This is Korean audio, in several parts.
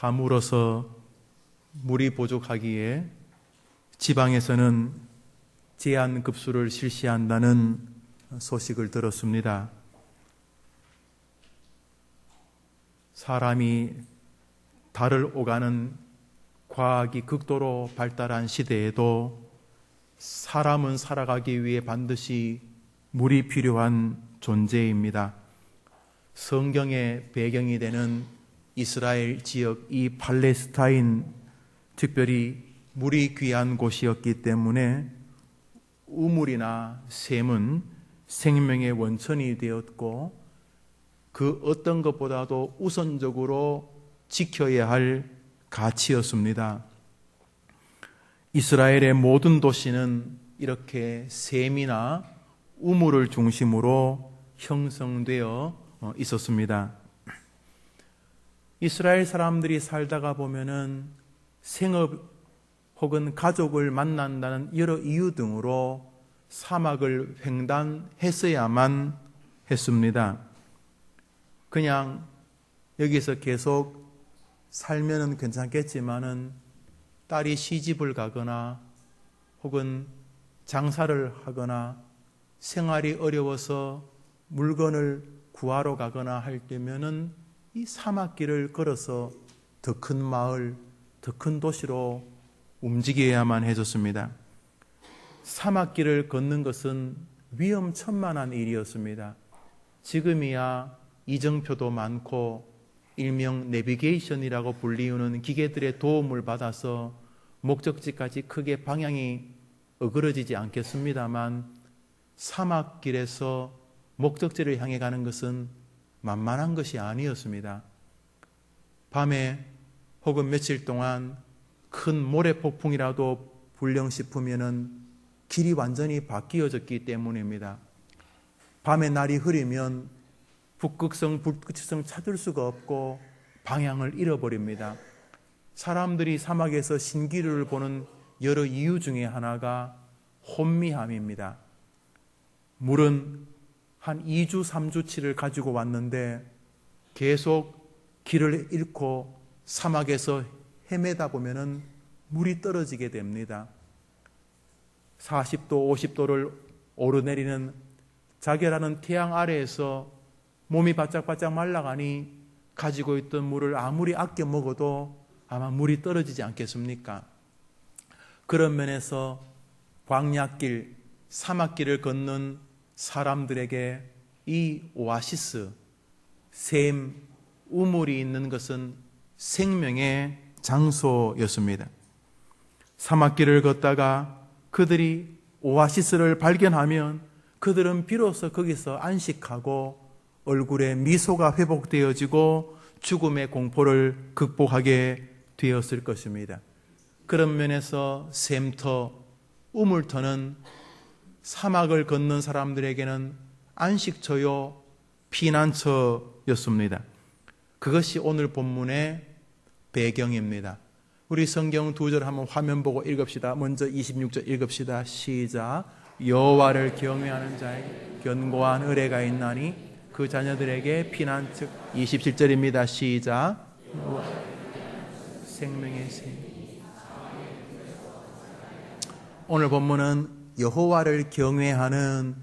가물어서 물이 부족하기에 지방에서는 제한급수를 실시한다는 소식을 들었습니다. 사람이 달을 오가는 과학이 극도로 발달한 시대에도 사람은 살아가기 위해 반드시 물이 필요한 존재입니다. 성경의 배경이 되는 이스라엘 지역, 이 팔레스타인, 특별히 물이 귀한 곳이었기 때문에 우물이나 샘은 생명의 원천이 되었고 그 어떤 것보다도 우선적으로 지켜야 할 가치였습니다. 이스라엘의 모든 도시는 이렇게 샘이나 우물을 중심으로 형성되어 있었습니다. 이스라엘 사람들이 살다가 보면은 생업 혹은 가족을 만난다는 여러 이유 등으로 사막을 횡단했어야만 했습니다. 그냥 여기서 계속 살면은 괜찮겠지만은 딸이 시집을 가거나 혹은 장사를 하거나 생활이 어려워서 물건을 구하러 가거나 할 때면은 이 사막길을 걸어서 더 큰 마을, 더 큰 도시로 움직여야만 해줬습니다. 사막길을 걷는 것은 위험천만한 일이었습니다. 지금이야 이정표도 많고 일명 내비게이션이라고 불리우는 기계들의 도움을 받아서 목적지까지 크게 방향이 어그러지지 않겠습니다만 사막길에서 목적지를 향해 가는 것은 만만한 것이 아니었습니다. 밤에 혹은 며칠 동안 큰 모래폭풍이라도 불령싶으면은 길이 완전히 바뀌어졌기 때문입니다. 밤에 날이 흐리면 북극성, 북극지성 찾을 수가 없고 방향을 잃어버립니다. 사람들이 사막에서 신기루를 보는 여러 이유 중에 하나가 혼미함입니다. 물은 한 2주, 3주치를 가지고 왔는데 계속 길을 잃고 사막에서 헤매다 보면은 물이 떨어지게 됩니다. 40도, 50도를 오르내리는 자결하는 태양 아래에서 몸이 바짝바짝 말라가니 가지고 있던 물을 아무리 아껴 먹어도 아마 물이 떨어지지 않겠습니까? 그런 면에서 광야길, 사막길을 걷는 사람들에게 이 오아시스, 샘, 우물이 있는 것은 생명의 장소였습니다. 사막길을 걷다가 그들이 오아시스를 발견하면 그들은 비로소 거기서 안식하고 얼굴에 미소가 회복되어지고 죽음의 공포를 극복하게 되었을 것입니다. 그런 면에서 샘터, 우물터는 사막을 걷는 사람들에게는 안식처요, 피난처였습니다. 그것이 오늘 본문의 배경입니다. 우리 성경 2절 한번 화면 보고 읽읍시다. 먼저 26절 읽읍시다. 시작. 여호와를 경외하는 자에게 견고한 의뢰가 있나니 그 자녀들에게 피난처. 27절입니다. 시작. 생명의 샘. 오늘 본문은 여호와를 경외하는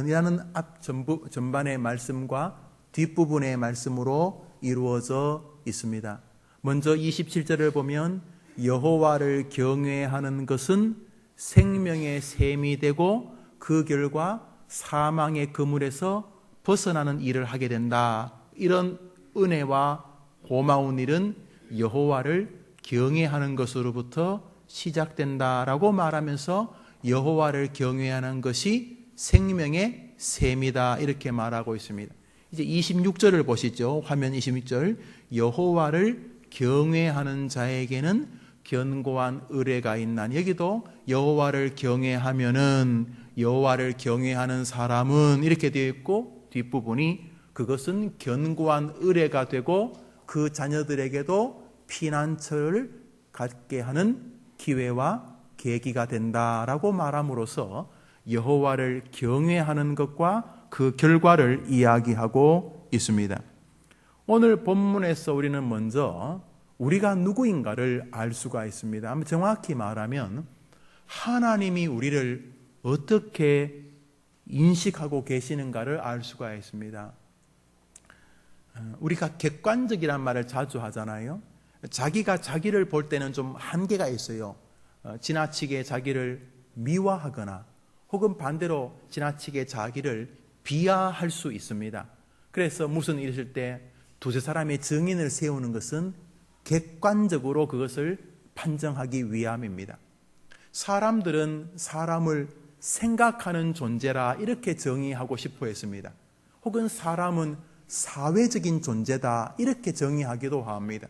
이라는 앞 전반의 말씀과 뒷부분의 말씀으로 이루어져 있습니다. 먼저 27절을 보면 여호와를 경외하는 것은 생명의 샘이 되고 그 결과 사망의 그물에서 벗어나는 일을 하게 된다. 이런 은혜와 고마운 일은 여호와를 경외하는 것으로부터 시작된다라고 말하면서 여호와를 경외하는 것이 생명의 샘이다 이렇게 말하고 있습니다. 이제 26절을 보시죠. 화면 26절. 여호와를 경외하는 자에게는 견고한 의뢰가 있나니. 여기도 여호와를 경외하면은 여호와를 경외하는 사람은 이렇게 되어 있고 뒷부분이 그것은 견고한 의뢰가 되고 그 자녀들에게도 피난처를 갖게 하는 기회와 계기가 된다라고 말함으로써 여호와를 경외하는 것과 그 결과를 이야기하고 있습니다. 오늘 본문에서 우리는 먼저 우리가 누구인가를 알 수가 있습니다. 정확히 말하면 하나님이 우리를 어떻게 인식하고 계시는가를 알 수가 있습니다. 우리가 객관적이란 말을 자주 하잖아요. 자기가 자기를 볼 때는 좀 한계가 있어요. 지나치게 자기를 미화하거나 혹은 반대로 지나치게 자기를 비하할 수 있습니다. 그래서 무슨 일이 있을 때 두세 사람의 증인을 세우는 것은 객관적으로 그것을 판정하기 위함입니다. 사람들은 사람을 생각하는 존재라 이렇게 정의하고 싶어 했습니다. 혹은 사람은 사회적인 존재다 이렇게 정의하기도 합니다.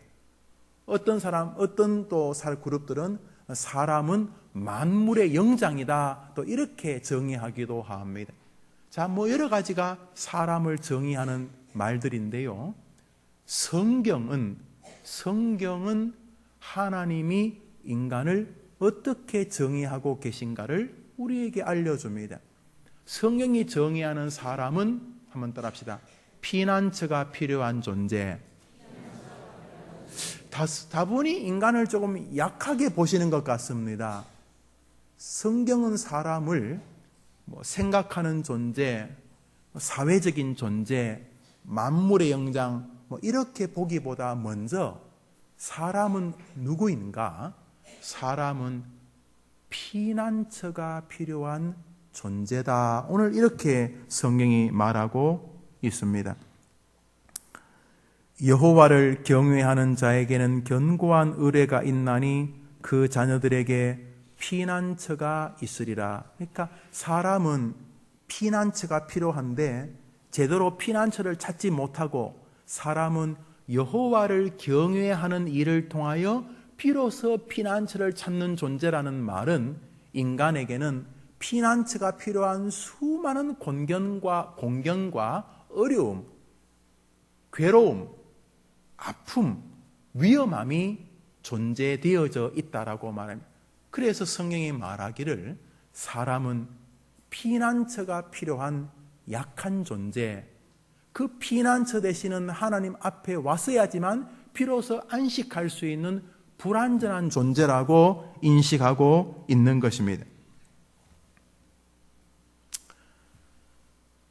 어떤 또 그룹들은 사람은 만물의 영장이다 또 이렇게 정의하기도 합니다. 자, 여러 가지가 사람을 정의하는 말들인데요. 성경은 하나님이 인간을 어떻게 정의하고 계신가를 우리에게 알려줍니다. 성경이 정의하는 사람은 한번 따라합시다. 피난처가 필요한 존재. 다분히 인간을 조금 약하게 보시는 것 같습니다. 성경은 사람을 생각하는 존재, 사회적인 존재, 만물의 영장 이렇게 보기보다 먼저 사람은 누구인가? 사람은 피난처가 필요한 존재다. 오늘 이렇게 성경이 말하고 있습니다. 여호와를 경외하는 자에게는 견고한 의뢰가 있나니 그 자녀들에게 피난처가 있으리라. 그러니까 사람은 피난처가 필요한데 제대로 피난처를 찾지 못하고 사람은 여호와를 경외하는 일을 통하여 비로소 피난처를 찾는 존재라는 말은 인간에게는 피난처가 필요한 수많은 공경과 어려움, 괴로움, 아픔, 위험함이 존재되어져 있다라고 말합니다. 그래서 성경이 말하기를 사람은 피난처가 필요한 약한 존재, 그 피난처 되시는 하나님 앞에 왔어야지만 비로소 안식할 수 있는 불완전한 존재라고 인식하고 있는 것입니다.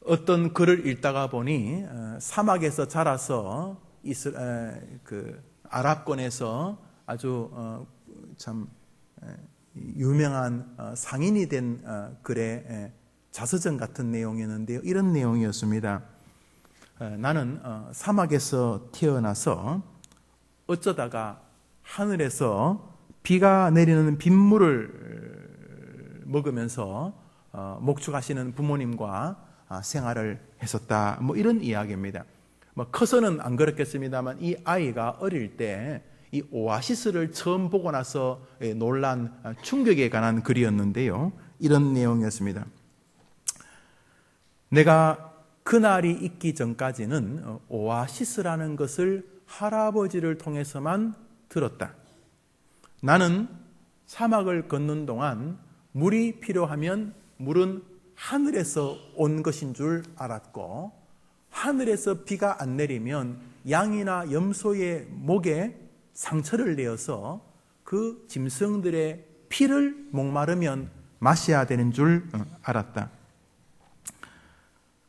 어떤 글을 읽다가 보니 사막에서 자라서 아랍권에서 아주 참 유명한 상인이 된 글의 자서전 같은 내용이었는데요. 이런 내용이었습니다. 나는 사막에서 태어나서 어쩌다가 하늘에서 비가 내리는 빗물을 먹으면서 목축하시는 부모님과 생활을 했었다. 이런 이야기입니다. 커서는 안 그렇겠습니다만 이 아이가 어릴 때 이 오아시스를 처음 보고 나서 놀란 충격에 관한 글이었는데요. 이런 내용이었습니다. 내가 그날이 있기 전까지는 오아시스라는 것을 할아버지를 통해서만 들었다. 나는 사막을 걷는 동안 물이 필요하면 물은 하늘에서 온 것인 줄 알았고 하늘에서 비가 안 내리면 양이나 염소의 목에 상처를 내어서 그 짐승들의 피를 목마르면 마셔야 되는 줄 알았다.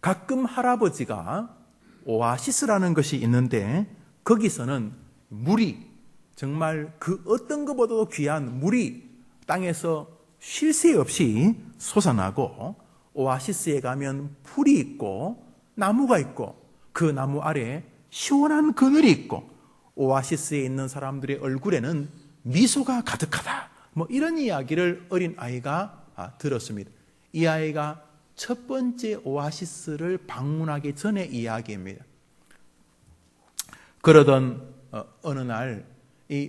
가끔 할아버지가 오아시스라는 것이 있는데 거기서는 물이 정말 그 어떤 것보다도 귀한 물이 땅에서 쉴 새 없이 솟아나고 오아시스에 가면 풀이 있고 나무가 있고 그 나무 아래 시원한 그늘이 있고 오아시스에 있는 사람들의 얼굴에는 미소가 가득하다. 이런 이야기를 어린 아이가 들었습니다. 이 아이가 첫 번째 오아시스를 방문하기 전의 이야기입니다. 그러던 어느 날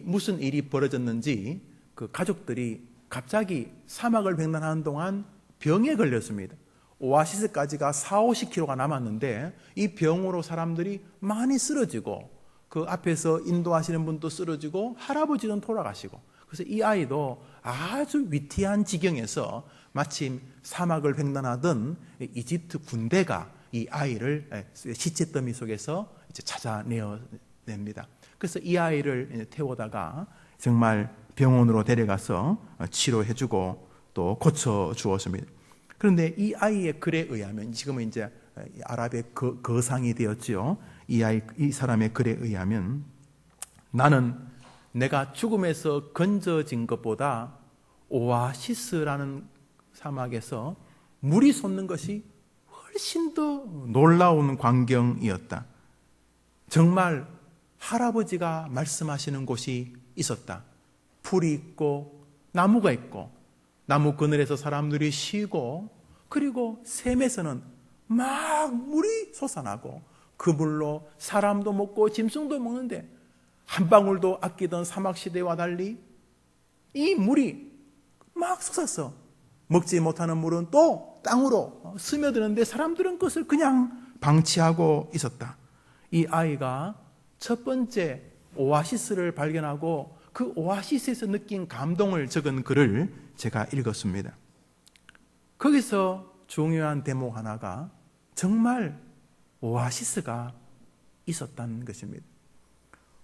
무슨 일이 벌어졌는지 그 가족들이 갑자기 사막을 횡단하는 동안 병에 걸렸습니다. 오아시스까지가 40-50km가 남았는데 이 병으로 사람들이 많이 쓰러지고 그 앞에서 인도하시는 분도 쓰러지고 할아버지는 돌아가시고 그래서 이 아이도 아주 위태한 지경에서 마침 사막을 횡단하던 이집트 군대가 이 아이를 시체 더미 속에서 이제 찾아냅니다. 그래서 이 아이를 태우다가 정말 병원으로 데려가서 치료해주고 또 고쳐주었습니다. 그런데 이 아이의 글에 의하면, 지금은 이제 아랍의 거상이 되었지요. 이 사람의 글에 의하면, 나는 내가 죽음에서 건져진 것보다 오아시스라는 사막에서 물이 솟는 것이 훨씬 더 놀라운 광경이었다. 정말 할아버지가 말씀하시는 곳이 있었다. 풀이 있고 나무가 있고 나무 그늘에서 사람들이 쉬고, 그리고 샘에서는 막 물이 솟아나고 그 물로 사람도 먹고 짐승도 먹는데 한 방울도 아끼던 사막시대와 달리 이 물이 막 솟아서 먹지 못하는 물은 또 땅으로 스며드는데 사람들은 그것을 그냥 방치하고 있었다. 이 아이가 첫 번째 오아시스를 발견하고 그 오아시스에서 느낀 감동을 적은 글을 제가 읽었습니다. 거기서 중요한 대목 하나가 정말 오아시스가 있었다는 것입니다.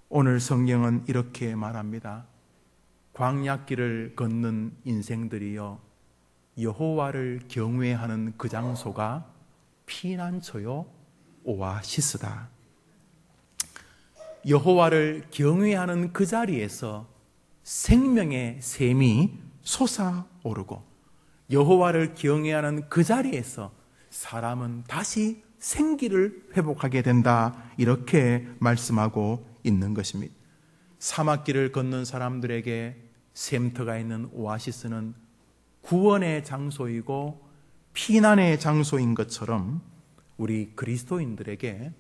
오늘 성경은 이렇게 말합니다. 광야길을 걷는 인생들이여, 여호와를 경외하는 그 장소가 피난처요 오아시스다. 여호와를 경외하는 그 자리에서 생명의 샘이 솟아오르고, 여호와를 경외하는 그 자리에서 사람은 다시 생기를 회복하게 된다, 이렇게 말씀하고 있는 것입니다. 사막길을 걷는 사람들에게 샘터가 있는 오아시스는 구원의 장소이고 피난의 장소인 것처럼 우리 그리스도인들에게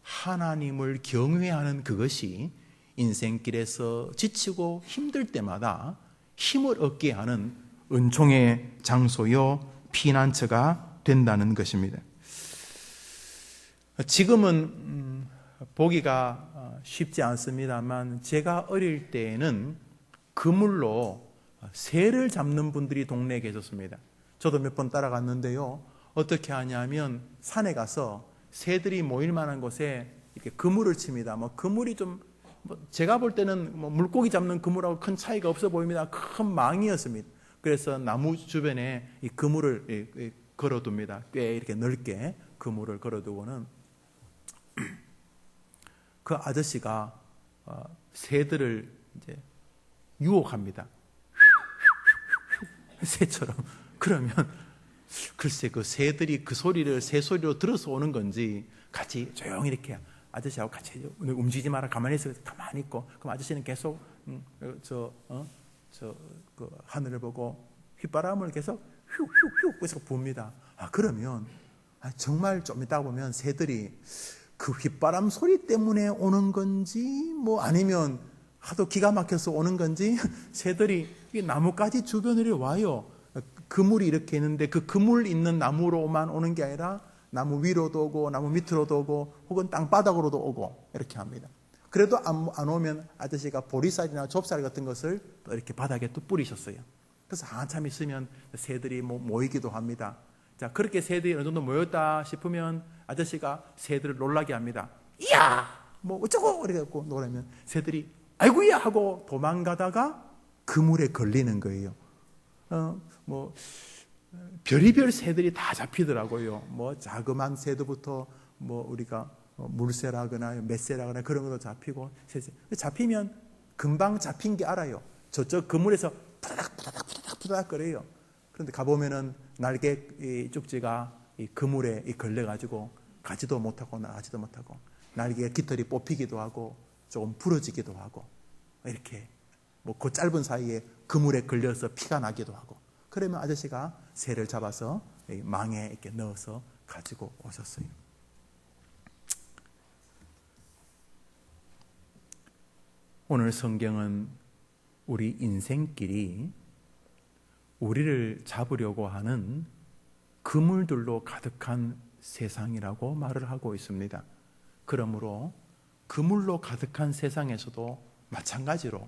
하나님을 경외하는 그것이 인생길에서 지치고 힘들 때마다 힘을 얻게 하는 은총의 장소요 피난처가 된다는 것입니다. 지금은 보기가 쉽지 않습니다만, 제가 어릴 때에는 그물로 새를 잡는 분들이 동네에 계셨습니다. 저도 몇 번 따라갔는데요. 어떻게 하냐면 산에 가서 새들이 모일 만한 곳에 이렇게 그물을 칩니다. 그물이 좀 제가 볼 때는 물고기 잡는 그물하고 큰 차이가 없어 보입니다. 큰 망이었습니다. 그래서 나무 주변에 이 그물을 걸어둡니다. 꽤 이렇게 넓게 그물을 걸어두고는 그 아저씨가 새들을 이제 유혹합니다. 새처럼. 그러면 글쎄 그 새들이 그 소리를 새 소리로 들어서 오는 건지 같이 조용히 이렇게 아저씨하고 같이 움직이지 마라, 가만히 있어, 가만히 있고, 그럼 아저씨는 계속 그 하늘을 보고 휘바람을 계속 휘휘휘 계속 붑니다. 그러면 정말 좀 이따 보면 새들이 그 휘바람 소리 때문에 오는 건지 아니면 하도 기가 막혀서 오는 건지 새들이 나뭇가지 주변으로 와요. 그물이 이렇게 있는데 그 그물 있는 나무로만 오는 게 아니라 나무 위로도 오고 나무 밑으로도 오고 혹은 땅바닥으로도 오고 이렇게 합니다. 그래도 안 오면 아저씨가 보리쌀이나 좁쌀 같은 것을 또 이렇게 바닥에 또 뿌리셨어요. 그래서 한참 있으면 새들이 모이기도 합니다. 자, 그렇게 새들이 어느 정도 모였다 싶으면 아저씨가 새들을 놀라게 합니다. 이야! 어쩌고! 이렇게 갖고 놀라면 새들이 아이고야! 하고 도망가다가 그물에 걸리는 거예요. 별의별 새들이 다 잡히더라고요. 자그만 새도부터 우리가 물새라거나 멧새라거나 그런 것도 잡히고, 잡히면 금방 잡힌 게 알아요. 저쪽 그물에서 푸다닥 거려요. 그런데 가보면은 날개 쪽지가 이 그물에 걸려가지고 가지도 못하고 나가지도 못하고, 날개 깃털이 뽑히기도 하고 조금 부러지기도 하고, 이렇게 그 짧은 사이에 그물에 걸려서 피가 나기도 하고, 그러면 아저씨가 새를 잡아서 망에 이렇게 넣어서 가지고 오셨어요. 오늘 성경은 우리 인생길이 우리를 잡으려고 하는 그물들로 가득한 세상이라고 말을 하고 있습니다. 그러므로 그물로 가득한 세상에서도 마찬가지로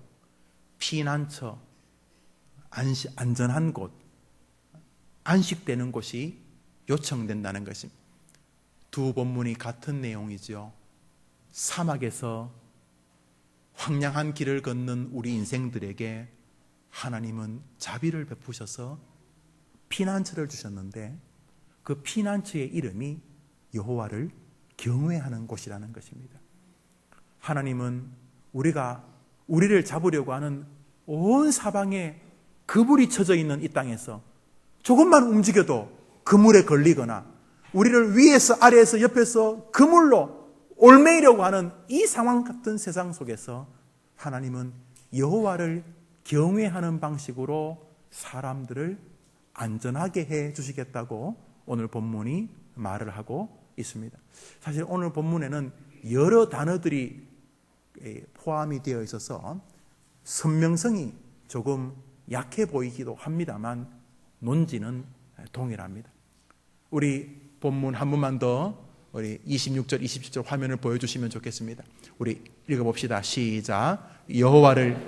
피난처, 안전한 곳, 안식되는 곳이 요청된다는 것입니다. 두 본문이 같은 내용이죠. 사막에서 황량한 길을 걷는 우리 인생들에게 하나님은 자비를 베푸셔서 피난처를 주셨는데 그 피난처의 이름이 여호와를 경외하는 곳이라는 것입니다. 하나님은 우리를 잡으려고 하는 온 사방에 그물이 쳐져 있는 이 땅에서 조금만 움직여도 그물에 걸리거나 우리를 위에서 아래에서 옆에서 그물로 얽매이려고 하는 이 상황 같은 세상 속에서 하나님은 여호와를 경외하는 방식으로 사람들을 안전하게 해 주시겠다고 오늘 본문이 말을 하고 있습니다. 사실 오늘 본문에는 여러 단어들이 포함이 되어 있어서 선명성이 조금 약해 보이기도 합니다만 논지는 동일합니다. 우리 본문 한 번만 더 우리 26절, 27절 화면을 보여주시면 좋겠습니다. 우리 읽어봅시다. 시작. 여호와를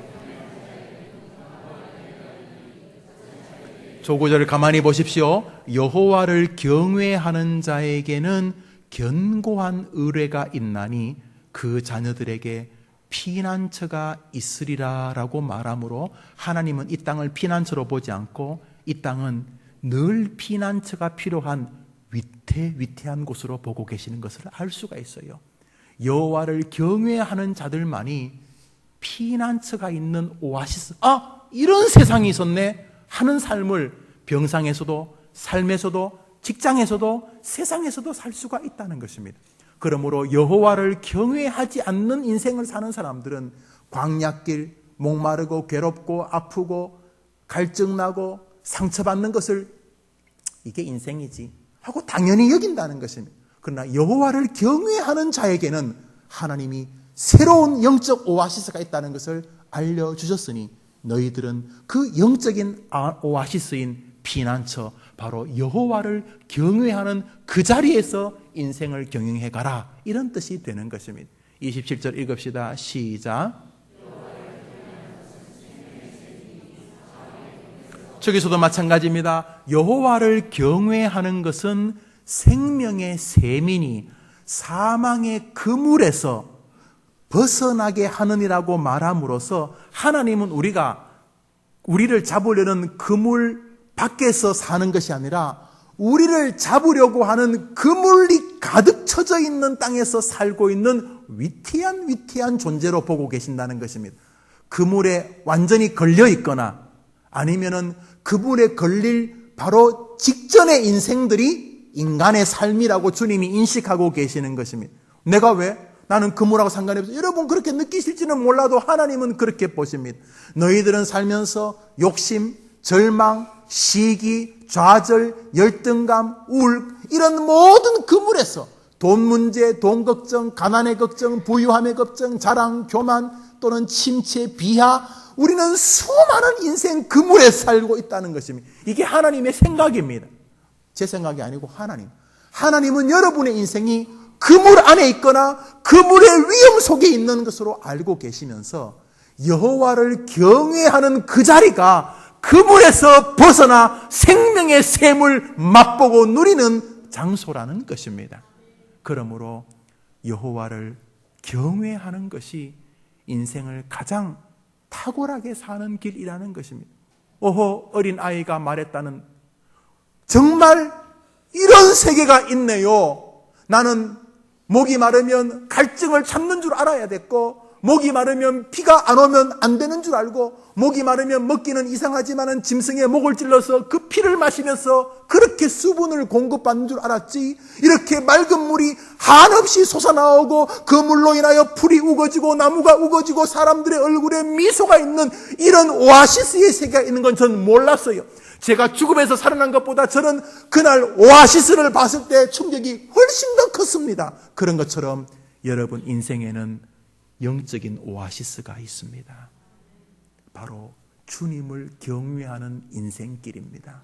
조구절을 가만히 보십시오. 여호와를 경외하는 자에게는 견고한 의뢰가 있나니 그 자녀들에게 피난처가 있으리라 라고 말하므로 하나님은 이 땅을 피난처로 보지 않고 이 땅은 늘 피난처가 필요한 위태위태한 곳으로 보고 계시는 것을 알 수가 있어요. 여호와를 경외하는 자들만이 피난처가 있는 오아시스, 이런 세상이 있었네 하는 삶을 병상에서도 삶에서도 직장에서도 세상에서도 살 수가 있다는 것입니다. 그러므로 여호와를 경외하지 않는 인생을 사는 사람들은 광야길, 목마르고 괴롭고 아프고 갈증나고 상처받는 것을 이게 인생이지 하고 당연히 여긴다는 것입니다. 그러나 여호와를 경외하는 자에게는 하나님이 새로운 영적 오아시스가 있다는 것을 알려주셨으니 너희들은 그 영적인 오아시스인 피난처, 바로 여호와를 경외하는 그 자리에서 인생을 경영해 가라, 이런 뜻이 되는 것입니다. 27절 읽읍시다. 시작. 저기서도 마찬가지입니다. 여호와를 경외하는 것은 생명의 셈이니 사망의 그물에서 벗어나게 하느니라고 말함으로써 하나님은 우리를 잡으려는 그물 밖에서 사는 것이 아니라 우리를 잡으려고 하는 그물이 가득 쳐져 있는 땅에서 살고 있는 위태한 존재로 보고 계신다는 것입니다. 그물에 완전히 걸려 있거나 아니면은 그물에 걸릴 바로 직전의 인생들이 인간의 삶이라고 주님이 인식하고 계시는 것입니다. 내가 왜? 나는 그물하고 상관이 없어. 여러분 그렇게 느끼실지는 몰라도 하나님은 그렇게 보십니다. 너희들은 살면서 욕심, 절망, 시기, 좌절, 열등감, 우울, 이런 모든 그물에서 돈 문제, 돈 걱정, 가난의 걱정, 부유함의 걱정, 자랑, 교만 또는 침체, 비하, 우리는 수많은 인생 그물에 살고 있다는 것입니다. 이게 하나님의 생각입니다. 제 생각이 아니고 하나님은 여러분의 인생이 그물 안에 있거나 그물의 위험 속에 있는 것으로 알고 계시면서 여호와를 경외하는 그 자리가 그물에서 벗어나 생명의 샘을 맛보고 누리는 장소라는 것입니다. 그러므로 여호와를 경외하는 것이 인생을 가장 탁월하게 사는 길이라는 것입니다. 오호, 어린 아이가 말했다는, 정말 이런 세계가 있네요. 나는 목이 마르면 갈증을 참는 줄 알아야 됐고, 목이 마르면 비가 안 오면 안 되는 줄 알고, 목이 마르면 먹기는 이상하지만 짐승의 목을 찔러서 그 피를 마시면서 그렇게 수분을 공급받는 줄 알았지, 이렇게 맑은 물이 한없이 솟아나오고 그 물로 인하여 풀이 우거지고 나무가 우거지고 사람들의 얼굴에 미소가 있는 이런 오아시스의 세계가 있는 건 전 몰랐어요. 제가 죽음에서 살아난 것보다 저는 그날 오아시스를 봤을 때 충격이 훨씬 더 컸습니다. 그런 것처럼 여러분 인생에는 영적인 오아시스가 있습니다. 바로 주님을 경외하는 인생길입니다.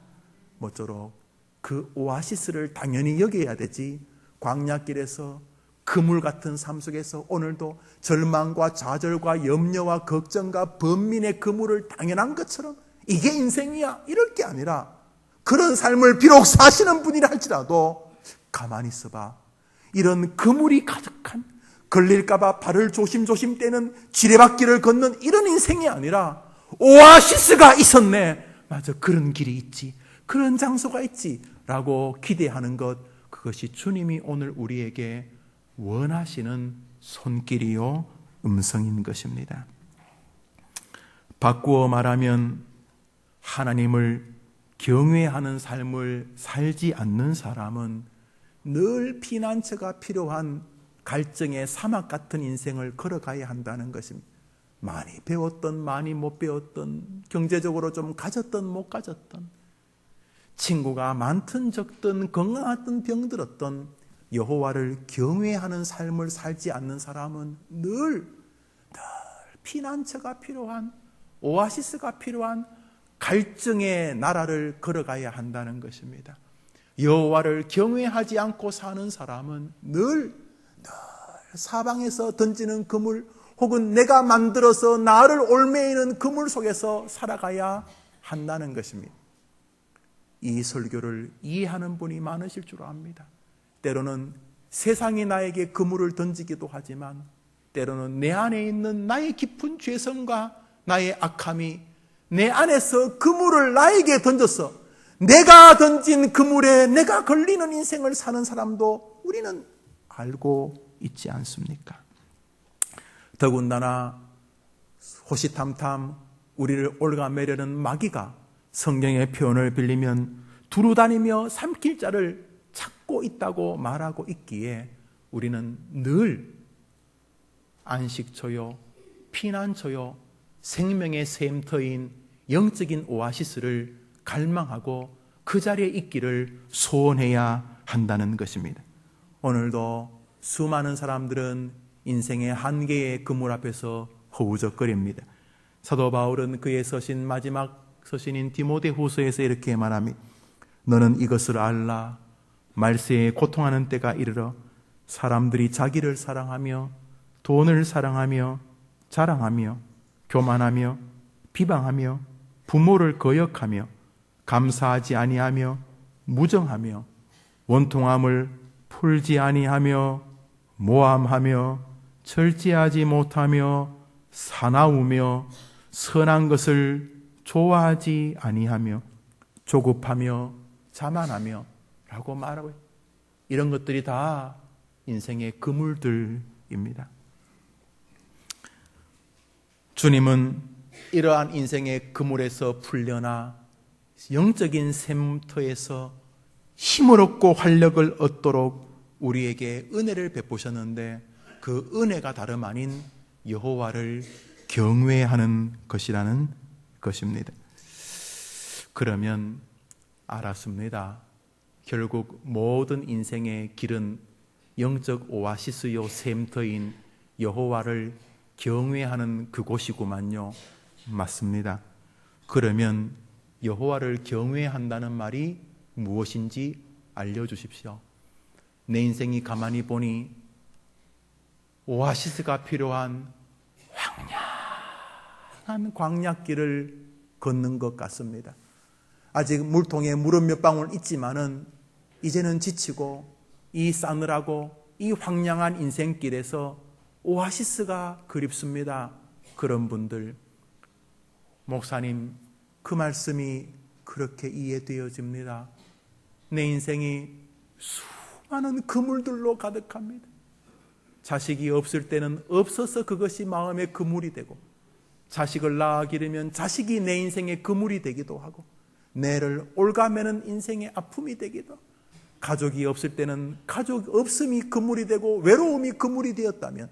모쪼록 그 오아시스를 당연히 여겨야 되지, 광야길에서 그물 같은 삶 속에서 오늘도 절망과 좌절과 염려와 걱정과 번민의 그물을 당연한 것처럼 이게 인생이야 이럴 게 아니라, 그런 삶을 비록 사시는 분이라 할지라도 가만히 있어봐. 이런 그물이 가득한, 걸릴까봐 발을 조심조심 떼는 지뢰밭길을 걷는 이런 인생이 아니라 오아시스가 있었네. 맞아, 그런 길이 있지, 그런 장소가 있지 라고 기대하는 것, 그것이 주님이 오늘 우리에게 원하시는 손길이요 음성인 것입니다. 바꾸어 말하면 하나님을 경외하는 삶을 살지 않는 사람은 늘 피난처가 필요한 갈증의 사막 같은 인생을 걸어가야 한다는 것입니다. 많이 배웠던 많이 못 배웠던, 경제적으로 좀 가졌던 못 가졌던, 친구가 많든 적든 건강하든 병들었던, 여호와를 경외하는 삶을 살지 않는 사람은 늘 피난처가 필요한, 오아시스가 필요한 갈증의 나라를 걸어가야 한다는 것입니다. 여호와를 경외하지 않고 사는 사람은 늘 사방에서 던지는 그물, 혹은 내가 만들어서 나를 올매이는 그물 속에서 살아가야 한다는 것입니다. 이 설교를 이해하는 분이 많으실 줄 압니다. 때로는 세상이 나에게 그물을 던지기도 하지만, 때로는 내 안에 있는 나의 깊은 죄성과 나의 악함이 내 안에서 그물을 나에게 던져서 내가 던진 그물에 내가 걸리는 인생을 사는 사람도 우리는 알고 있지 않습니까? 더군다나 호시탐탐 우리를 올가매려는 마귀가 성경의 표현을 빌리면 두루다니며 삼킬 자를 찾고 있다고 말하고 있기에 우리는 늘 안식처요, 피난처요, 생명의 샘터인 영적인 오아시스를 갈망하고 그 자리에 있기를 소원해야 한다는 것입니다. 오늘도 수많은 사람들은 인생의 한계의 그물 앞에서 허우적거립니다. 사도 바울은 그의 서신, 마지막 서신인 디모데후서에서 이렇게 말합니다. 너는 이것을 알라. 말세에 고통하는 때가 이르러 사람들이 자기를 사랑하며 돈을 사랑하며 자랑하며 교만하며 비방하며 부모를 거역하며 감사하지 아니하며 무정하며 원통함을 풀지 아니하며 모함하며 절제하지 못하며 사나우며 선한 것을 좋아하지 아니하며 조급하며 자만하며 라고 말하고 있어요. 이런 것들이 다 인생의 그물들입니다. 주님은 이러한 인생의 그물에서 풀려나 영적인 샘터에서 힘을 얻고 활력을 얻도록 우리에게 은혜를 베푸셨는데, 그 은혜가 다름 아닌 여호와를 경외하는 것이라는 것입니다. 그러면 알았습니다. 결국 모든 인생의 길은 영적 오아시스요 샘터인 여호와를 경외하는 그곳이구만요. 맞습니다. 그러면 여호와를 경외한다는 말이 무엇인지 알려주십시오. 내 인생이 가만히 보니 오아시스가 필요한 황량한 광야길을 걷는 것 같습니다. 아직 물통에 물은 몇 방울 있지만은 이제는 지치고 이 싸늘하고 이 황량한 인생길에서 오아시스가 그립습니다. 그런 분들, 목사님, 그 말씀이 그렇게 이해되어집니다. 내 인생이 수많은 그물들로 가득합니다. 자식이 없을 때는 없어서 그것이 마음의 그물이 되고, 자식을 낳아 기르면 자식이 내 인생의 그물이 되기도 하고, 내를 올가매는 인생의 아픔이 되기도 하고, 가족이 없을 때는 가족 없음이 그물이 되고 외로움이 그물이 되었다면,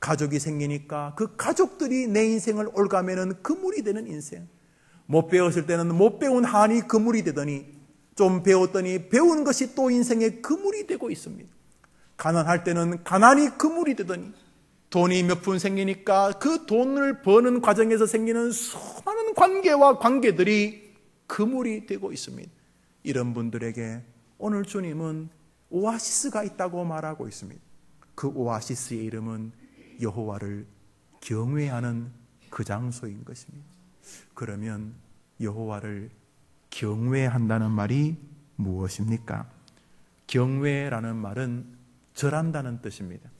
가족이 생기니까 그 가족들이 내 인생을 올가매는 그물이 되는 인생, 못 배웠을 때는 못 배운 한이 그물이 되더니 좀 배웠더니 배운 것이 또 인생의 그물이 되고 있습니다. 가난할 때는 가난이 그물이 되더니 돈이 몇 푼 생기니까 그 돈을 버는 과정에서 생기는 수많은 관계와 관계들이 그물이 되고 있습니다. 이런 분들에게 오늘 주님은 오아시스가 있다고 말하고 있습니다. 그 오아시스의 이름은 여호와를 경외하는 그 장소인 것입니다. 그러면 여호와를 경외한다는 말이 무엇입니까? 경외라는 말은 절한다는 뜻입니다.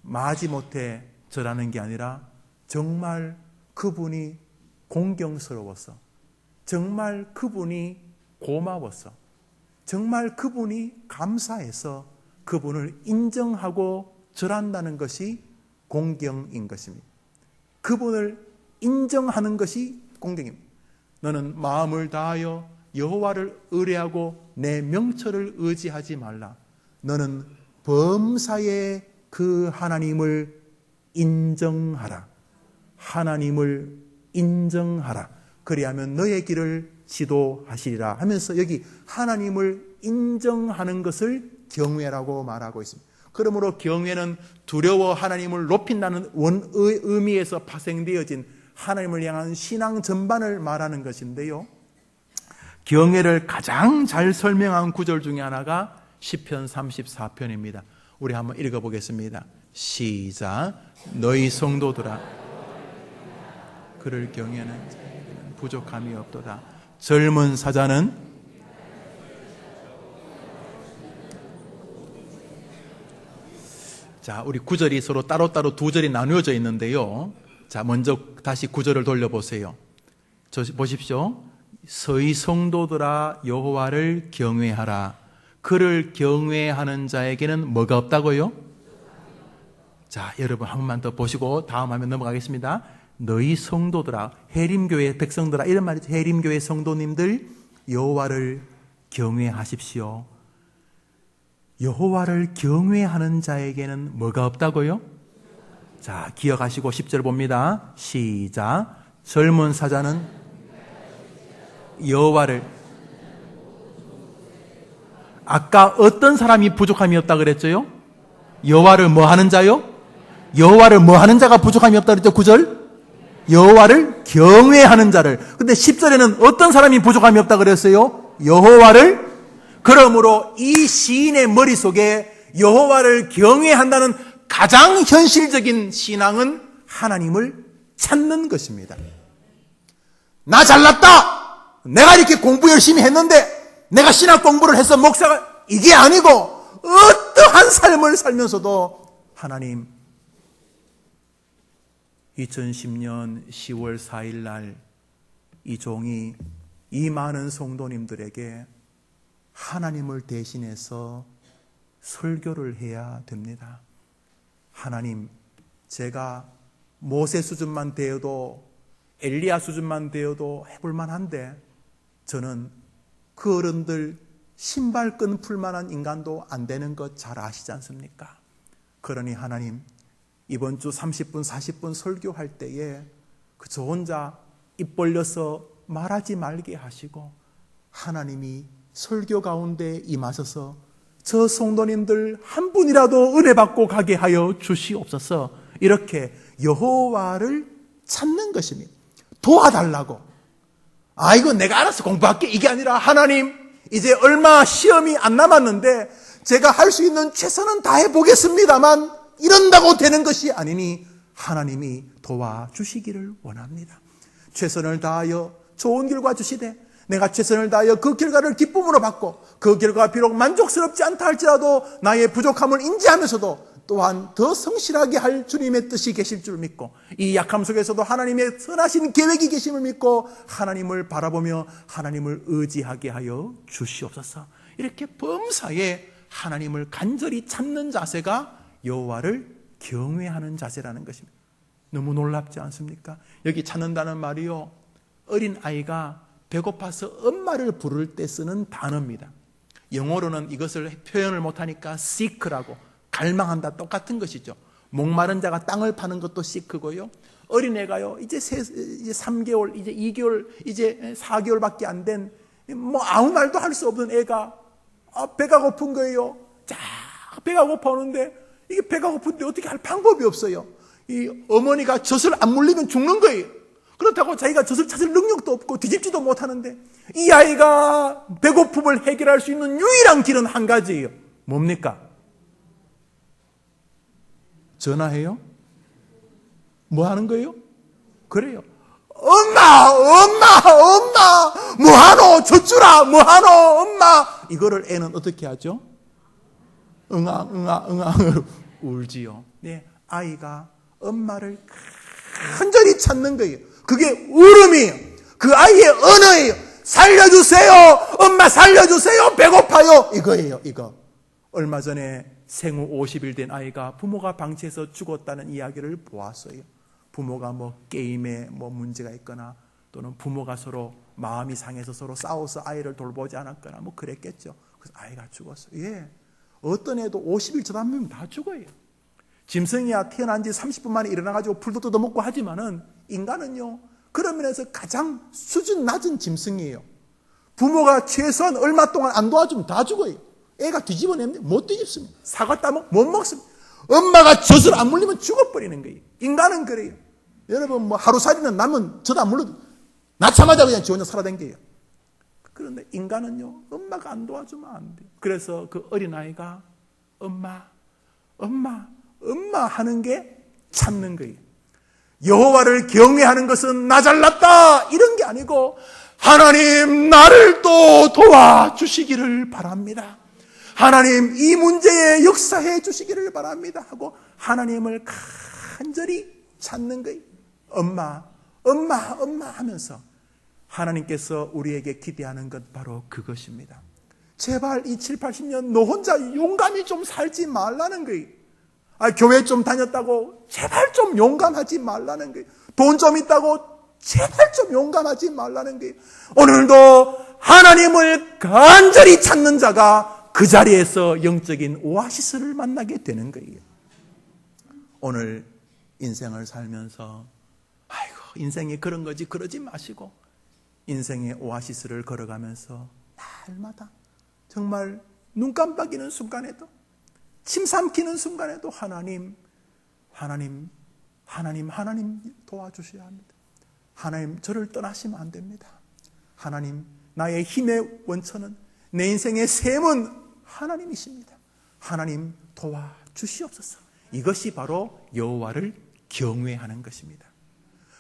마지못해 절하는 게 아니라 정말 그분이 공경스러웠어. 정말 그분이 고마웠어. 정말 그분이 감사해서 그분을 인정하고 절한다는 것이 공경인 것입니다. 그분을 인정하는 것이 공경입니다. 너는 마음을 다하여 여호와를 의뢰하고 내 명철을 의지하지 말라. 너는 범사에 그 하나님을 인정하라. 하나님을 인정하라. 그리하면 너의 길을 지도하시리라 하면서 여기 하나님을 인정하는 것을 경외라고 말하고 있습니다. 그러므로 경외는 두려워 하나님을 높인다는 원의 의미에서 파생되어진 하나님을 향한 신앙 전반을 말하는 것인데요. 경외를 가장 잘 설명한 구절 중에 하나가 시편 34편입니다. 우리 한번 읽어보겠습니다. 시작. 너희 성도들아 그를 경외하는 자에게는 부족함이 없도다. 젊은 사자는 자, 우리 구절이 서로 따로따로 두 절이 나누어져 있는데요. 자, 먼저 다시 구절을 돌려보세요. 보십시오. 너희 성도들아 여호와를 경외하라. 그를 경외하는 자에게는 뭐가 없다고요? 자, 여러분 한 번만 더 보시고 다음 화면 넘어가겠습니다. 너희 성도들아, 해림교회 백성들아, 이런 말이죠. 해림교회 성도님들 여호와를 경외하십시오. 여호와를 경외하는 자에게는 뭐가 없다고요? 자, 기억하시고 10절 봅니다. 시작. 젊은 사자는 여호와를, 아까 어떤 사람이 부족함이 없다 그랬죠? 여호와를 뭐 하는 자요? 여호와를 뭐 하는 자가 부족함이 없다 그랬죠? 9절. 여호와를 경외하는 자를. 근데 10절에는 어떤 사람이 부족함이 없다 그랬어요? 여호와를. 그러므로 이 시인의 머릿속에 여호와를 경외한다는 가장 현실적인 신앙은 하나님을 찾는 것입니다. 나 잘났다! 내가 이렇게 공부 열심히 했는데 내가 신학 공부를 해서 목사가 이게 아니고 어떠한 삶을 살면서도 하나님 2010년 10월 4일 날 이 종이 이 많은 성도님들에게 하나님을 대신해서 설교를 해야 됩니다. 하나님, 제가 모세 수준만 되어도 엘리야 수준만 되어도 해볼 만한데 저는 그 어른들 신발끈 풀 만한 인간도 안 되는 것 잘 아시지 않습니까? 그러니 하나님, 이번 주 30분, 40분 설교할 때에 저 혼자 입 벌려서 말하지 말게 하시고 하나님이 설교 가운데 임하셔서 저 성도님들 한 분이라도 은혜 받고 가게 하여 주시옵소서. 이렇게 여호와를 찾는 것입니다. 도와달라고. 아, 이거 내가 알아서 공부할게. 이게 아니라 하나님, 이제 얼마 시험이 안 남았는데 제가 할 수 있는 최선은 다해보겠습니다만 이런다고 되는 것이 아니니 하나님이 도와주시기를 원합니다. 최선을 다하여 좋은 결과 주시되 내가 최선을 다하여 그 결과를 기쁨으로 받고 그 결과가 비록 만족스럽지 않다 할지라도 나의 부족함을 인지하면서도 또한 더 성실하게 할 주님의 뜻이 계실 줄 믿고 이 약함 속에서도 하나님의 선하신 계획이 계심을 믿고 하나님을 바라보며 하나님을 의지하게 하여 주시옵소서. 이렇게 범사에 하나님을 간절히 찾는 자세가 여호와를 경외하는 자세라는 것입니다. 너무 놀랍지 않습니까? 여기 찾는다는 말이요, 어린아이가 배고파서 엄마를 부를 때 쓰는 단어입니다. 영어로는 이것을 표현을 못하니까 seek라고, 갈망한다, 똑같은 것이죠. 목마른 자가 땅을 파는 것도 seek고요. 어린애가요, 이제 3개월, 이제 2개월, 이제 4개월밖에 안 된, 아무 말도 할 수 없는 애가 배가 고픈 거예요. 자, 배가 고파오는데 이게 배가 고픈데 어떻게 할 방법이 없어요. 이 어머니가 젖을 안 물리면 죽는 거예요. 그렇다고 자기가 젖을 찾을 능력도 없고 뒤집지도 못하는데 이 아이가 배고픔을 해결할 수 있는 유일한 길은 한 가지예요. 뭡니까? 전화해요? 뭐 하는 거예요? 그래요. 엄마 뭐하노? 젖주라 뭐하노? 엄마. 이거를 애는 어떻게 하죠? 응아 울지요. 네, 아이가 엄마를 간절히 찾는 거예요. 그게 울음이에요. 그 아이의 언어예요. 살려주세요. 엄마 살려주세요. 배고파요. 이거예요. 이거. 얼마 전에 생후 50일 된 아이가 부모가 방치해서 죽었다는 이야기를 보았어요. 부모가 게임에 문제가 있거나 또는 부모가 서로 마음이 상해서 서로 싸워서 아이를 돌보지 않았거나 그랬겠죠. 그래서 아이가 죽었어요. 예. 어떤 애도 50일 지나면 다 죽어요. 짐승이야 태어난 지 30분 만에 일어나가지고 풀도 뜯어먹고 하지만은 인간은요, 그런 면에서 가장 수준 낮은 짐승이에요. 부모가 최소한 얼마 동안 안 도와주면 다 죽어요. 애가 뒤집어내면 못 뒤집습니다. 사과 따먹 못 먹습니다. 엄마가 젖을 안 물리면 죽어버리는 거예요. 인간은 그래요. 여러분 하루살이는 남은 젖 안 물려도 낳자마자 그냥 지 혼자 살아댕겨요. 그런데 인간은요, 엄마가 안 도와주면 안 돼요. 그래서 그 어린아이가 엄마 하는 게 참는 거예요. 여호와를 경외하는 것은 나 잘났다 이런 게 아니고 하나님 나를 또 도와주시기를 바랍니다. 하나님 이 문제에 역사해 주시기를 바랍니다 하고 하나님을 간절히 찾는 거예요. 엄마 하면서 하나님께서 우리에게 기대하는 것 바로 그것입니다. 제발 이 7, 80년 너 혼자 용감히 좀 살지 말라는 거예요. 교회 좀 다녔다고 제발 좀 용감하지 말라는 거예요. 돈 좀 있다고 제발 좀 용감하지 말라는 거예요. 오늘도 하나님을 간절히 찾는 자가 그 자리에서 영적인 오아시스를 만나게 되는 거예요. 오늘 인생을 살면서 인생이 그런 거지 그러지 마시고 인생의 오아시스를 걸어가면서 날마다 정말 눈 깜빡이는 순간에도 침 삼키는 순간에도 하나님 도와주셔야 합니다. 하나님 저를 떠나시면 안 됩니다. 하나님 나의 힘의 원천은 내 인생의 셈은 하나님이십니다. 하나님 도와주시옵소서. 이것이 바로 여호와를 경외하는 것입니다.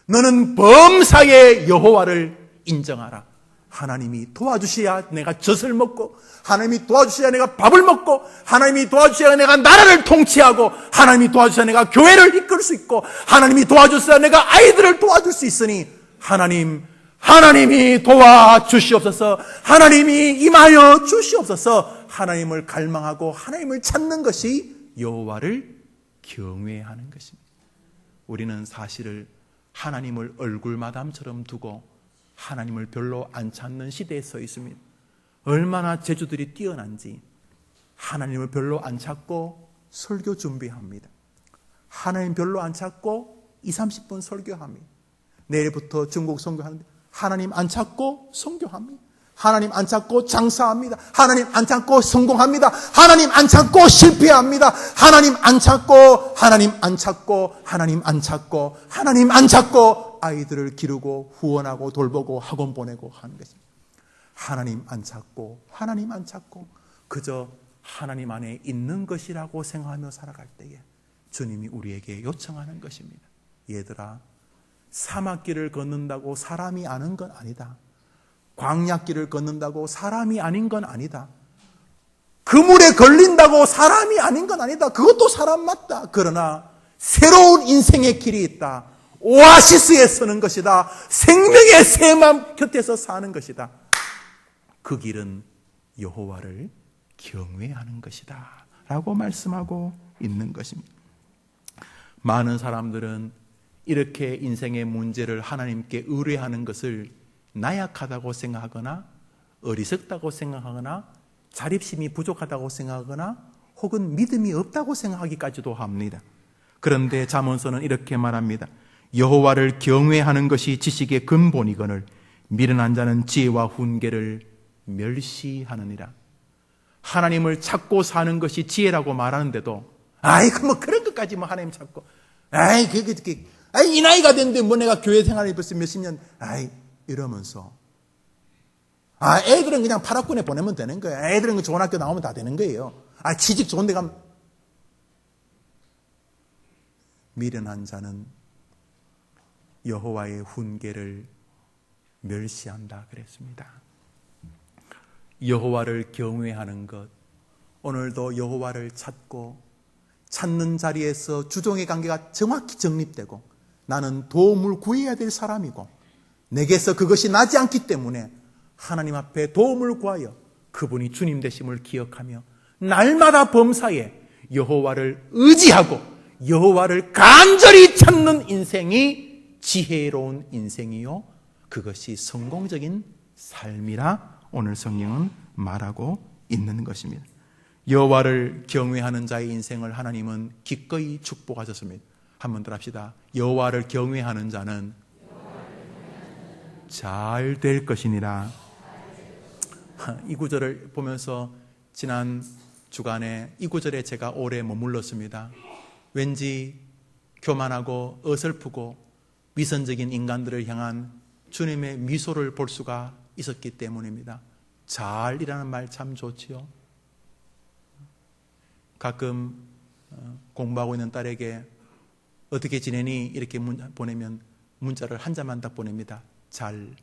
너는 범사의 여호와를 인정하라. 하나님이 도와주셔야 내가 젖을 먹고 하나님이 도와주셔야 내가 밥을 먹고 하나님이 도와주셔야 내가 나라를 통치하고 하나님이 도와주셔야 내가 교회를 이끌 수 있고 하나님이 도와주셔야 내가 아이들을 도와줄 수 있으니 하나님이 도와주시옵소서. 하나님이 임하여 주시옵소서. 하나님을 갈망하고 하나님을 찾는 것이 여호와를 경외하는 것입니다. 우리는 사실을 하나님을 얼굴마담처럼 두고 하나님을 별로 안 찾는 시대에 서 있습니다. 얼마나 재주들이 뛰어난지 하나님을 별로 안 찾고 설교 준비합니다. 하나님 별로 안 찾고 20, 30분 설교합니다. 내일부터 중국 선교하는데 하나님 안 찾고 선교합니다. 하나님 안 찾고 장사합니다. 하나님 안 찾고 성공합니다. 하나님 안 찾고 실패합니다. 하나님 안 찾고 아이들을 기르고 후원하고 돌보고 학원 보내고 하는 것입니다. 하나님 안 찾고 그저 하나님 안에 있는 것이라고 생각하며 살아갈 때에 주님이 우리에게 요청하는 것입니다. 얘들아, 사막길을 걷는다고 사람이 아는 건 아니다. 광야길을 걷는다고 사람이 아닌 건 아니다. 그물에 걸린다고 사람이 아닌 건 아니다. 그것도 사람 맞다. 그러나 새로운 인생의 길이 있다. 오아시스에 서는 것이다. 생명의 새맘 곁에서 사는 것이다. 그 길은 여호와를 경외하는 것이다 라고 말씀하고 있는 것입니다. 많은 사람들은 이렇게 인생의 문제를 하나님께 의뢰하는 것을 나약하다고 생각하거나 어리석다고 생각하거나 자립심이 부족하다고 생각하거나 혹은 믿음이 없다고 생각하기까지도 합니다. 그런데 잠언서는 이렇게 말합니다. 여호와를 경외하는 것이 지식의 근본이거늘 미련한 자는 지혜와 훈계를 멸시하느니라. 하나님을 찾고 사는 것이 지혜라고 말하는데도 그런 것까지 하나님 찾고 이 나이가 됐는데 내가 교회 생활을 벌써 몇십 년 이러면서 애들은 그냥 파락군에 보내면 되는 거예요. 애들은 좋은 학교 나오면 다 되는 거예요. 취직 좋은 데 가면. 미련한 자는 여호와의 훈계를 멸시한다 그랬습니다. 여호와를 경외하는 것, 오늘도 여호와를 찾고 찾는 자리에서 주종의 관계가 정확히 정립되고 나는 도움을 구해야 될 사람이고 내게서 그것이 나지 않기 때문에 하나님 앞에 도움을 구하여 그분이 주님 되심을 기억하며 날마다 범사에 여호와를 의지하고 여호와를 간절히 찾는 인생이 지혜로운 인생이요 그것이 성공적인 삶이라 오늘 성경은 말하고 있는 것입니다. 여호와를 경외하는 자의 인생을 하나님은 기꺼이 축복하셨습니다. 한번 더 합시다. 여호와를 경외하는 자는 잘 될 것이니라. 이 구절을 보면서 지난 주간에 이 구절에 제가 오래 머물렀습니다. 왠지 교만하고 어설프고 위선적인 인간들을 향한 주님의 미소를 볼 수가 있었기 때문입니다. 잘이라는 말 참 좋지요. 가끔 공부하고 있는 딸에게 어떻게 지내니? 이렇게 보내면 문자를 한 자만 딱 보냅니다. 잘.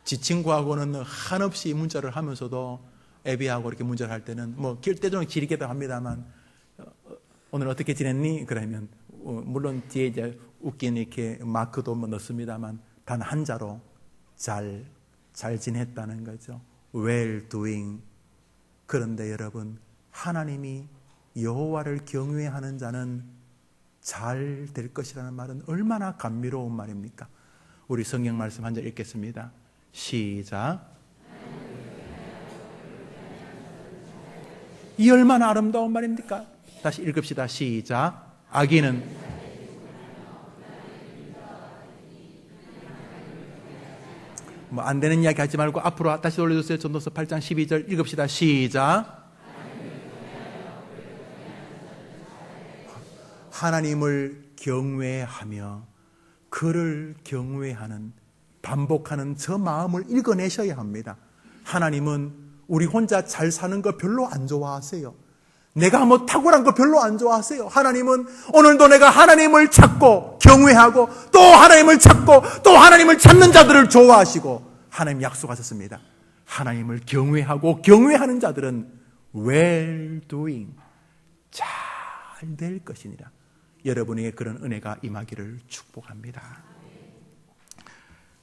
지 친구하고는 한없이 문자를 하면서도 애비하고 이렇게 문자를 할 때는 때로는 길게도 합니다만 오늘 어떻게 지냈니? 그러면 물론 뒤에 이제 웃긴 이렇게 마크도 넣습니다만 단 한자로 잘 지냈다는 거죠. well doing. 그런데 여러분 하나님이 여호와를 경외하는 자는 잘 될 것이라는 말은 얼마나 감미로운 말입니까? 우리 성경 말씀 한 절 읽겠습니다. 시작. 이 얼마나 아름다운 말입니까? 다시 읽읍시다. 시작. 악인은 안 되는 이야기 하지 말고 앞으로 다시 올려주세요. 전도서 8장 12절 읽읍시다. 시작. 하나님을 경외하며 그를 경외하는 반복하는 저 마음을 읽어내셔야 합니다. 하나님은 우리 혼자 잘 사는 거 별로 안 좋아하세요. 내가 탁월한 거 별로 안 좋아하세요. 하나님은 오늘도 내가 하나님을 찾고 경외하고 또 하나님을 찾고 또 하나님을 찾는 자들을 좋아하시고 하나님 약속하셨습니다. 하나님을 경외하고 경외하는 자들은 well doing 잘 될 것이니라. 여러분에게 그런 은혜가 임하기를 축복합니다.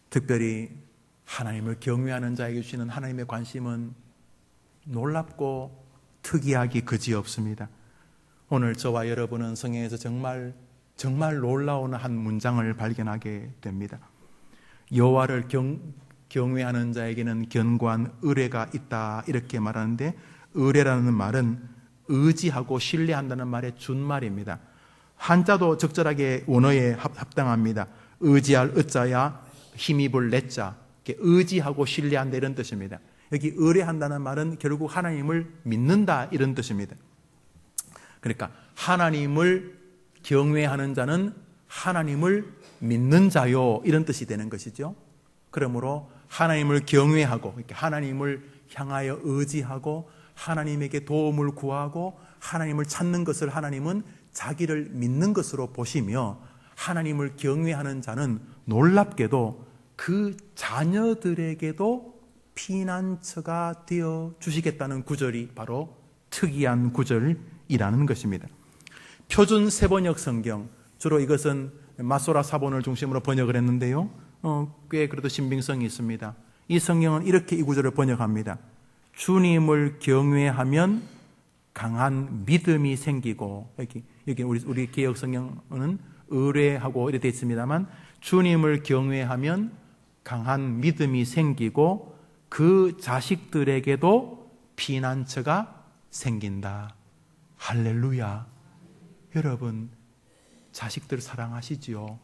특별히 하나님을 경외하는 자에게 주시는 하나님의 관심은 놀랍고 특이하기 그지없습니다. 오늘 저와 여러분은 성경에서 정말 놀라운 한 문장을 발견하게 됩니다. 여호와를 경외하는 자에게는 견고한 의뢰가 있다 이렇게 말하는데 의뢰라는 말은 의지하고 신뢰한다는 말의 준말입니다. 한자도 적절하게 원어에 합당합니다. 의지할 의자야 힘입을 내자 의지하고 신뢰한다 이런 뜻입니다. 여기 의뢰한다는 말은 결국 하나님을 믿는다 이런 뜻입니다. 그러니까 하나님을 경외하는 자는 하나님을 믿는 자요 이런 뜻이 되는 것이죠. 그러므로 하나님을 경외하고 하나님을 향하여 의지하고 하나님에게 도움을 구하고 하나님을 찾는 것을 하나님은 자기를 믿는 것으로 보시며 하나님을 경외하는 자는 놀랍게도 그 자녀들에게도 피난처가 되어 주시겠다는 구절이 바로 특이한 구절이라는 것입니다. 표준 세번역 성경, 주로 이것은 마소라 사본을 중심으로 번역을 했는데요. 꽤 그래도 신빙성이 있습니다. 이 성경은 이렇게 이 구절을 번역합니다. 주님을 경외하면 강한 믿음이 생기고 여기 우리 개역 성경은 의뢰하고 이렇게 되어 있습니다만 주님을 경외하면 강한 믿음이 생기고 그 자식들에게도 피난처가 생긴다. 할렐루야. 여러분 자식들 사랑하시지요?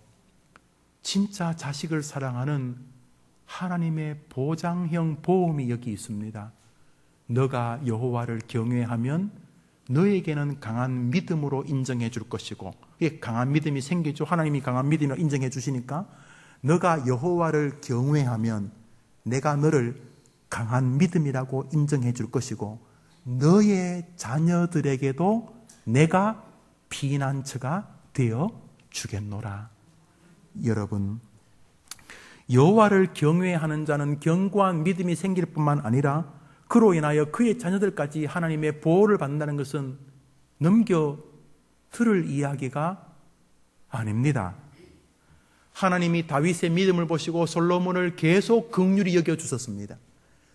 진짜 자식을 사랑하는 하나님의 보장형 보험이 여기 있습니다. 너가 여호와를 경외하면 너에게는 강한 믿음으로 인정해 줄 것이고 강한 믿음이 생기죠. 하나님이 강한 믿음으로 인정해 주시니까 너가 여호와를 경외하면 내가 너를 강한 믿음이라고 인정해 줄 것이고 너의 자녀들에게도 내가 피난처가 되어 주겠노라. 여러분 여호와를 경외하는 자는 견고한 믿음이 생길 뿐만 아니라 그로 인하여 그의 자녀들까지 하나님의 보호를 받는다는 것은 넘겨 들을 이야기가 아닙니다. 하나님이 다윗의 믿음을 보시고 솔로몬을 계속 긍휼히 여겨주셨습니다.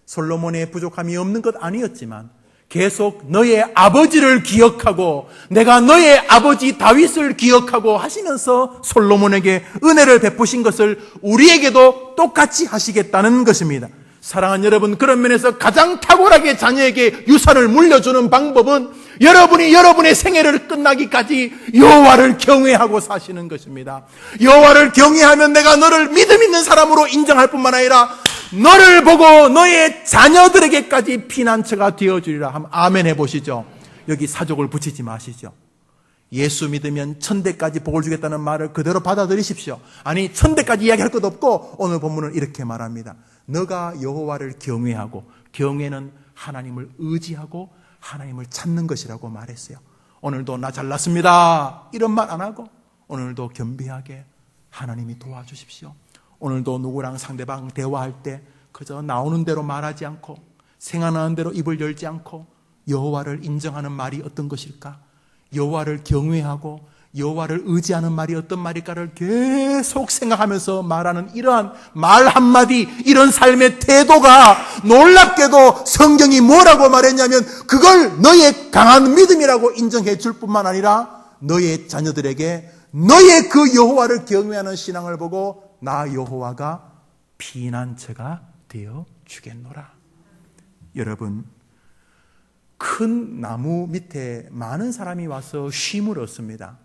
솔로몬의 부족함이 없는 것 아니었지만 계속 너의 아버지를 기억하고 내가 너의 아버지 다윗을 기억하고 하시면서 솔로몬에게 은혜를 베푸신 것을 우리에게도 똑같이 하시겠다는 것입니다. 사랑하는 여러분, 그런 면에서 가장 탁월하게 자녀에게 유산을 물려주는 방법은 여러분이 여러분의 생애를 끝나기까지 여호와를 경외하고 사시는 것입니다. 여호와를 경외하면 내가 너를 믿음 있는 사람으로 인정할 뿐만 아니라 너를 보고 너의 자녀들에게까지 피난처가 되어주리라 하면 아멘 해보시죠. 여기 사족을 붙이지 마시죠. 예수 믿으면 천대까지 복을 주겠다는 말을 그대로 받아들이십시오. 아니, 천대까지 이야기할 것 없고 오늘 본문은 이렇게 말합니다. 너가 여호와를 경외하고, 경외는 하나님을 의지하고 하나님을 찾는 것이라고 말했어요. 오늘도 나 잘났습니다 이런 말 안 하고 오늘도 겸비하게 하나님이 도와주십시오. 오늘도 누구랑 상대방 대화할 때 그저 나오는 대로 말하지 않고 생각나는 대로 입을 열지 않고 여호와를 인정하는 말이 어떤 것일까? 여호와를 경외하고 여호와를 의지하는 말이 어떤 말일까를 계속 생각하면서 말하는 이러한 말 한마디, 이런 삶의 태도가 놀랍게도 성경이 뭐라고 말했냐면 그걸 너의 강한 믿음이라고 인정해 줄 뿐만 아니라 너의 자녀들에게 너의 그 여호와를 경외하는 신앙을 보고 나 여호와가 피난처가 되어 주겠노라. 여러분, 큰 나무 밑에 많은 사람이 와서 쉼을 얻습니다.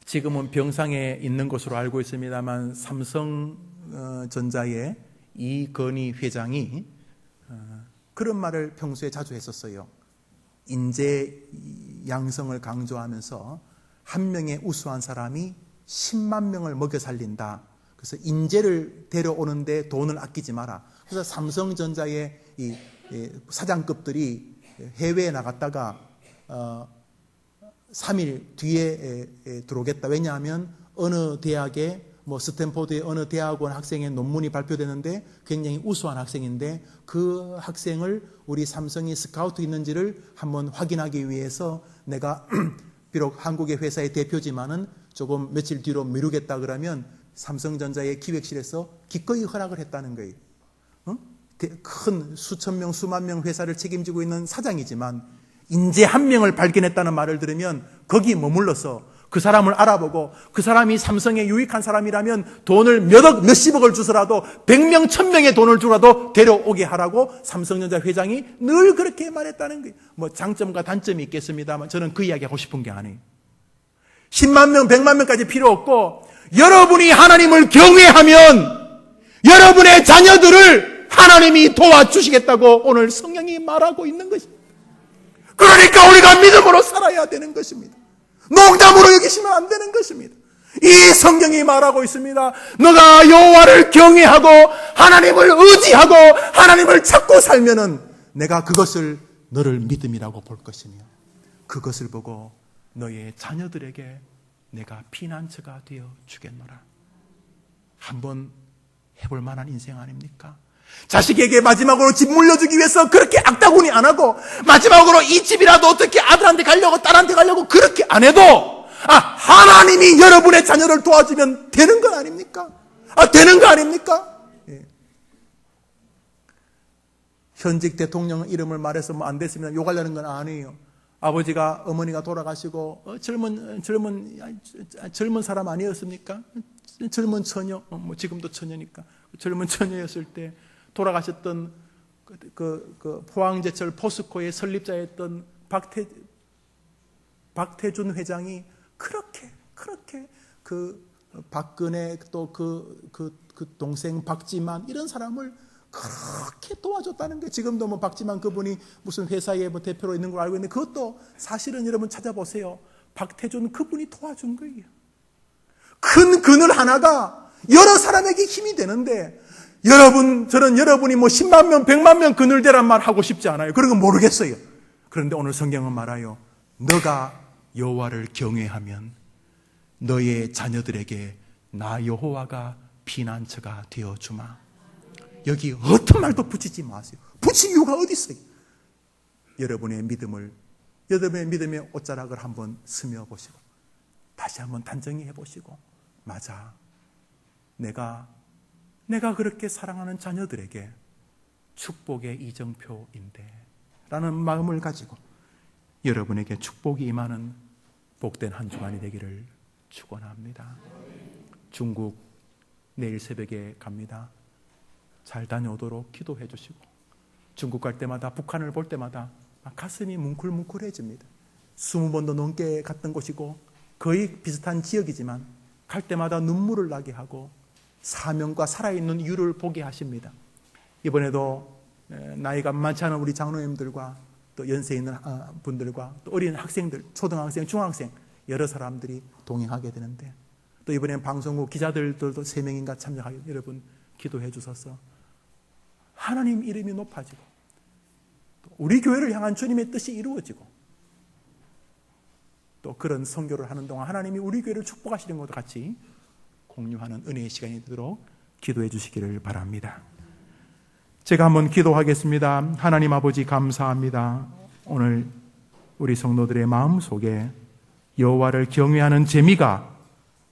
지금은 병상에 있는 것으로 알고 있습니다만 삼성전자의 이건희 회장이 그런 말을 평소에 자주 했었어요. 인재 양성을 강조하면서 한 명의 우수한 사람이 10만 명을 먹여 살린다. 그래서 인재를 데려오는데 돈을 아끼지 마라. 그래서 삼성전자의 이 사장급들이 해외에 나갔다가 3일 뒤에 들어오겠다. 왜냐하면 어느 대학에 스탠포드의 어느 대학원 학생의 논문이 발표되는데 굉장히 우수한 학생인데 그 학생을 우리 삼성이 스카우트 있는지를 한번 확인하기 위해서 내가 비록 한국의 회사의 대표지만은 조금 며칠 뒤로 미루겠다 그러면 삼성전자의 기획실에서 기꺼이 허락을 했다는 거예요. 큰 수천 명, 수만 명 회사를 책임지고 있는 사장이지만 인재 한 명을 발견했다는 말을 들으면 거기 머물러서 그 사람을 알아보고 그 사람이 삼성에 유익한 사람이라면 돈을 몇억, 몇십억을 주서라도 100명, 1000명의 돈을 주라도 데려오게 하라고 삼성전자 회장이 늘 그렇게 말했다는 거예요. 장점과 단점이 있겠습니다만 저는 그 이야기 하고 싶은 게 아니에요. 10만 명, 100만 명까지 필요 없고 여러분이 하나님을 경외하면 여러분의 자녀들을 하나님이 도와주시겠다고 오늘 성경이 말하고 있는 것입니다. 그러니까 우리가 믿음으로 살아야 되는 것입니다. 농담으로 여기시면 안 되는 것입니다. 이 성경이 말하고 있습니다. 너가 여호와를 경외하고 하나님을 의지하고 하나님을 찾고 살면은 내가 그것을 너를 믿음이라고 볼 것이며 그것을 보고 너의 자녀들에게 내가 피난처가 되어 주겠노라. 한번 해볼 만한 인생 아닙니까? 자식에게 마지막으로 집 물려주기 위해서 그렇게 악다구니 안 하고 마지막으로 이 집이라도 어떻게 아들한테 가려고 딸한테 가려고 그렇게 안 해도 하나님이 여러분의 자녀를 도와주면 되는 건 아닙니까? 되는 거 아닙니까? 예. 현직 대통령 이름을 말해서 안 됐으면 욕하려는 건 아니에요. 아버지가 어머니가 돌아가시고 젊은 사람 아니었습니까? 젊은 처녀, 지금도 처녀니까 젊은 처녀였을 때 돌아가셨던 그 포항제철 포스코의 설립자였던 박태준 회장이 그렇게 그 박근혜 또 그 동생 박지만 이런 사람을 그렇게 도와줬다는 게 지금도 박지만 그분이 무슨 회사의 대표로 있는 걸 알고 있는데 그것도 사실은 여러분 찾아보세요. 박태준 그분이 도와준 거예요. 큰 그늘 하나가 여러 사람에게 힘이 되는데 저는 여러분이 10만 명, 100만 명 그늘대란 말 하고 싶지 않아요. 그런 건 모르겠어요. 그런데 오늘 성경은 말아요. 너가 여호와를 경외하면 너의 자녀들에게 나 여호와가 피난처가 되어주마. 여기 어떤 말도 붙이지 마세요. 붙일 이유가 어디 있어요? 여러분의 믿음을 여러분의 믿음의 옷자락을 한번 스며 보시고 다시 한번 단정히 해보시고, 맞아, 내가 그렇게 사랑하는 자녀들에게 축복의 이정표인데 라는 마음을 가지고 여러분에게 축복이 임하는 복된 한 주간이 되기를 축원합니다. 중국 내일 새벽에 갑니다. 잘 다녀오도록 기도해 주시고, 중국 갈 때마다, 북한을 볼 때마다 가슴이 뭉클뭉클해집니다. 20번도 넘게 갔던 곳이고 거의 비슷한 지역이지만 갈 때마다 눈물을 나게 하고 사명과 살아있는 이유를 보게 하십니다. 이번에도 나이가 많지 않은 우리 장로님들과 또 연세 있는 분들과 또 어린 학생들, 초등학생, 중학생 여러 사람들이 동행하게 되는데, 또 이번엔 방송국 기자들도 3명인가 참여하게, 여러분 기도해 주셔서 하나님 이름이 높아지고 또 우리 교회를 향한 주님의 뜻이 이루어지고, 또 그런 선교를 하는 동안 하나님이 우리 교회를 축복하시는 것과 같이 공유하는 은혜의 시간이 되도록 기도해 주시기를 바랍니다. 제가 한번 기도하겠습니다. 하나님 아버지, 감사합니다. 오늘 우리 성도들의 마음속에 여호와를 경외하는 재미가,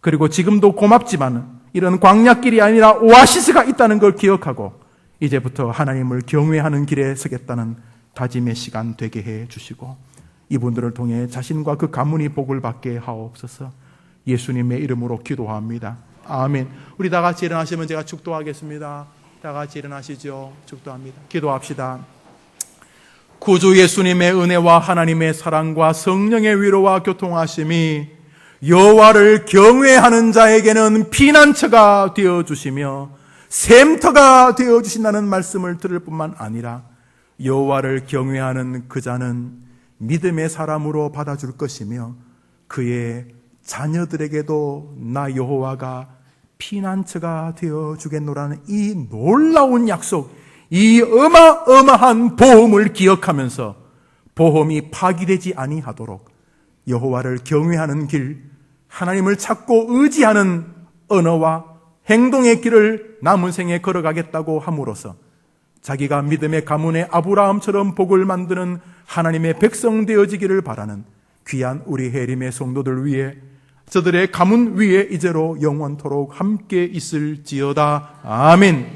그리고 지금도 고맙지만 이런 광야길이 아니라 오아시스가 있다는 걸 기억하고 이제부터 하나님을 경외하는 길에 서겠다는 다짐의 시간 되게 해 주시고, 이분들을 통해 자신과 그 가문이 복을 받게 하옵소서. 예수님의 이름으로 기도합니다. 아멘. 우리 다 같이 일어나시면 제가 축도하겠습니다. 다 같이 일어나시죠. 축도합니다. 기도합시다. 구주 예수님의 은혜와 하나님의 사랑과 성령의 위로와 교통하심이 여호와를 경외하는 자에게는 피난처가 되어주시며 샘터가 되어주신다는 말씀을 들을 뿐만 아니라, 여호와를 경외하는 그 자는 믿음의 사람으로 받아줄 것이며 그의 자녀들에게도 나 여호와가 피난처가 되어주겠노라는 이 놀라운 약속, 이 어마어마한 보험을 기억하면서 보험이 파기되지 아니하도록 여호와를 경외하는 길, 하나님을 찾고 의지하는 언어와 행동의 길을 남은 생에 걸어가겠다고 함으로써 자기가 믿음의 가문의 아브라함처럼 복을 만드는 하나님의 백성 되어지기를 바라는 귀한 우리 해림의 성도들 위해, 저들의 가문 위에 이제로 영원토록 함께 있을지어다. 아멘.